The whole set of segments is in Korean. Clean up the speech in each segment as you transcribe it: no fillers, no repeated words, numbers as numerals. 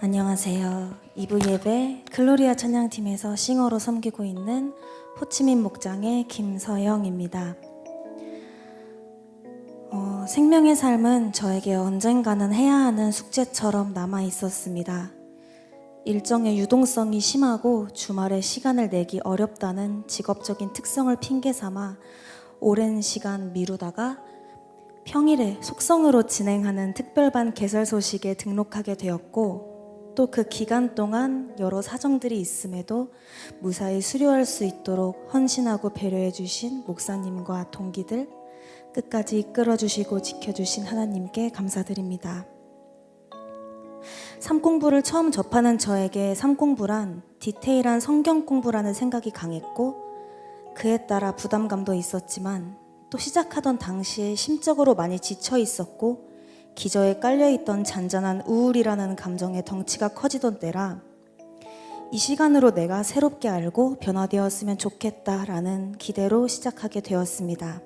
안녕하세요. 2부 예배 글로리아 찬양팀에서 싱어로 섬기고 있는 호치민 목장의 김서영입니다. 생명의 삶은 저에게 언젠가는 해야 하는 숙제처럼 남아 있었습니다. 일정의 유동성이 심하고 주말에 시간을 내기 어렵다는 직업적인 특성을 핑계 삼아 오랜 시간 미루다가 평일에 속성으로 진행하는 특별반 개설 소식에 등록하게 되었고, 또 그 기간 동안 여러 사정들이 있음에도 무사히 수료할 수 있도록 헌신하고 배려해 주신 목사님과 동기들, 끝까지 이끌어 주시고 지켜주신 하나님께 감사드립니다. 삶 공부를 처음 접하는 저에게 삶 공부란 디테일한 성경 공부라는 생각이 강했고, 그에 따라 부담감도 있었지만 또 시작하던 당시에 심적으로 많이 지쳐 있었고 기저에 깔려있던 잔잔한 우울이라는 감정의 덩치가 커지던 때라 이 시간으로 내가 새롭게 알고 변화되었으면 좋겠다라는 기대로 시작하게 되었습니다.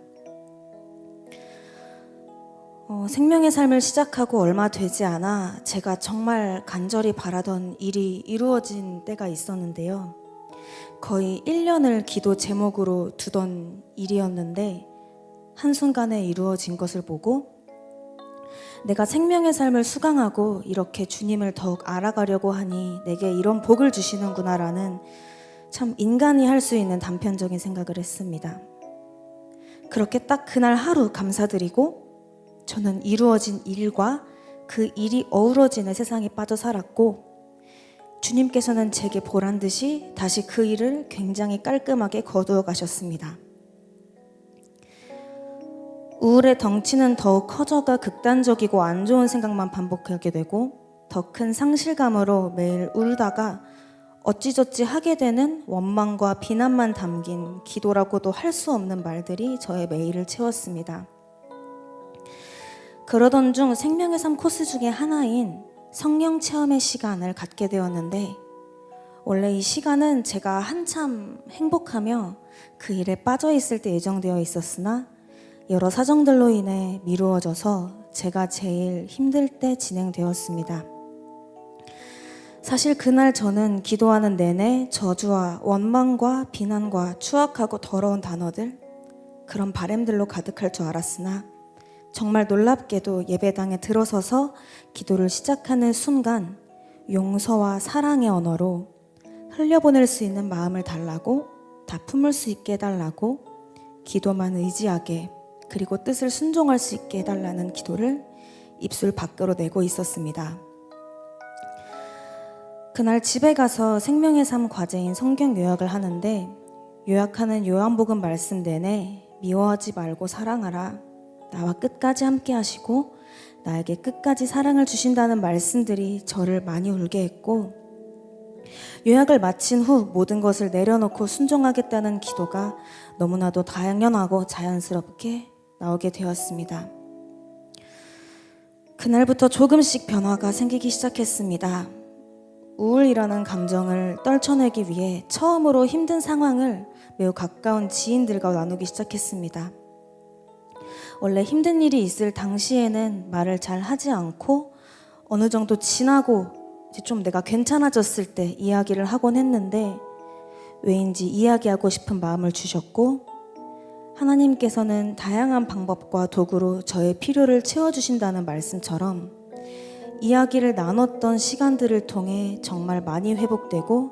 생명의 삶을 시작하고 얼마 되지 않아 제가 정말 간절히 바라던 일이 이루어진 때가 있었는데요. 거의 1년을 기도 제목으로 두던 일이었는데 한순간에 이루어진 것을 보고 내가 생명의 삶을 수강하고 이렇게 주님을 더욱 알아가려고 하니 내게 이런 복을 주시는구나라는 참 인간이 할 수 있는 단편적인 생각을 했습니다. 그렇게 딱 그날 하루 감사드리고 저는 이루어진 일과 그 일이 어우러지는 세상에 빠져 살았고, 주님께서는 제게 보란 듯이 다시 그 일을 굉장히 깔끔하게 거두어 가셨습니다. 우울의 덩치는 더욱 커져가 극단적이고 안 좋은 생각만 반복하게 되고 더 큰 상실감으로 매일 울다가 어찌저찌 하게 되는 원망과 비난만 담긴 기도라고도 할 수 없는 말들이 저의 매일을 채웠습니다. 그러던 중 생명의 삶 코스 중에 하나인 성령 체험의 시간을 갖게 되었는데, 원래 이 시간은 제가 한참 행복하며 그 일에 빠져 있을 때 예정되어 있었으나 여러 사정들로 인해 미루어져서 제가 제일 힘들 때 진행되었습니다. 사실 그날 저는 기도하는 내내 저주와 원망과 비난과 추악하고 더러운 단어들, 그런 바램들로 가득할 줄 알았으나 정말 놀랍게도 예배당에 들어서서 기도를 시작하는 순간 용서와 사랑의 언어로 흘려보낼 수 있는 마음을 달라고, 다 품을 수 있게 해달라고, 기도만 의지하게, 그리고 뜻을 순종할 수 있게 해달라는 기도를 입술 밖으로 내고 있었습니다. 그날 집에 가서 생명의 삶 과제인 성경 요약을 하는데, 요약하는 요한복음 말씀 내내 미워하지 말고 사랑하라, 나와 끝까지 함께 하시고 나에게 끝까지 사랑을 주신다는 말씀들이 저를 많이 울게 했고, 요약을 마친 후 모든 것을 내려놓고 순종하겠다는 기도가 너무나도 당연하고 자연스럽게 나오게 되었습니다. 그날부터 조금씩 변화가 생기기 시작했습니다. 우울이라는 감정을 떨쳐내기 위해 처음으로 힘든 상황을 매우 가까운 지인들과 나누기 시작했습니다. 원래 힘든 일이 있을 당시에는 말을 잘 하지 않고 어느 정도 지나고 이제 좀 내가 괜찮아졌을 때 이야기를 하곤 했는데, 왜인지 이야기하고 싶은 마음을 주셨고 하나님께서는 다양한 방법과 도구로 저의 필요를 채워주신다는 말씀처럼 이야기를 나눴던 시간들을 통해 정말 많이 회복되고,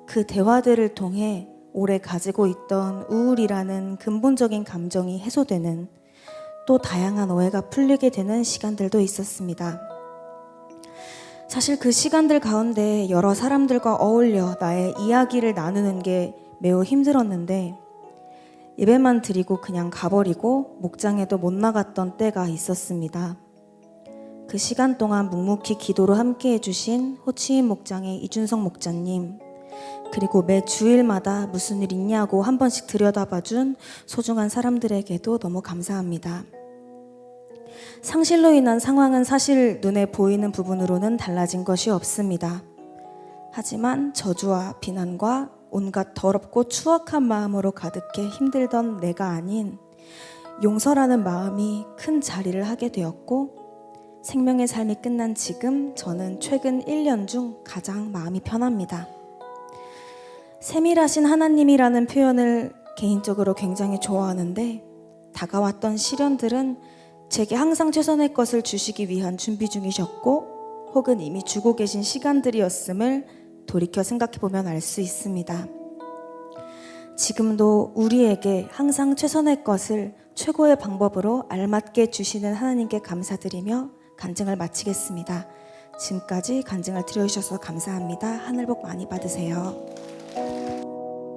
그 대화들을 통해 오래 가지고 있던 우울이라는 근본적인 감정이 해소되는, 또 다양한 오해가 풀리게 되는 시간들도 있었습니다. 사실 그 시간들 가운데 여러 사람들과 어울려 나의 이야기를 나누는 게 매우 힘들었는데, 예배만 드리고 그냥 가버리고 목장에도 못 나갔던 때가 있었습니다. 그 시간 동안 묵묵히 기도로 함께 해주신 호치민 목장의 이준석 목자님, 그리고 매 주일마다 무슨 일 있냐고 한 번씩 들여다봐준 소중한 사람들에게도 너무 감사합니다. 상실로 인한 상황은 사실 눈에 보이는 부분으로는 달라진 것이 없습니다. 하지만 저주와 비난과 온갖 더럽고 추악한 마음으로 가득해 힘들던 내가 아닌 용서라는 마음이 큰 자리를 하게 되었고, 생명의 삶이 끝난 지금 저는 최근 1년 중 가장 마음이 편합니다. 세밀하신 하나님이라는 표현을 개인적으로 굉장히 좋아하는데 다가왔던 시련들은 제게 항상 최선의 것을 주시기 위한 준비 중이셨고 혹은 이미 주고 계신 시간들이었음을 돌이켜 생각해보면 알 수 있습니다. 지금도 우리에게 항상 최선의 것을 최고의 방법으로 알맞게 주시는 하나님께 감사드리며 간증을 마치겠습니다. 지금까지 간증을 들어주셔서 감사합니다. 하늘 복 많이 받으세요.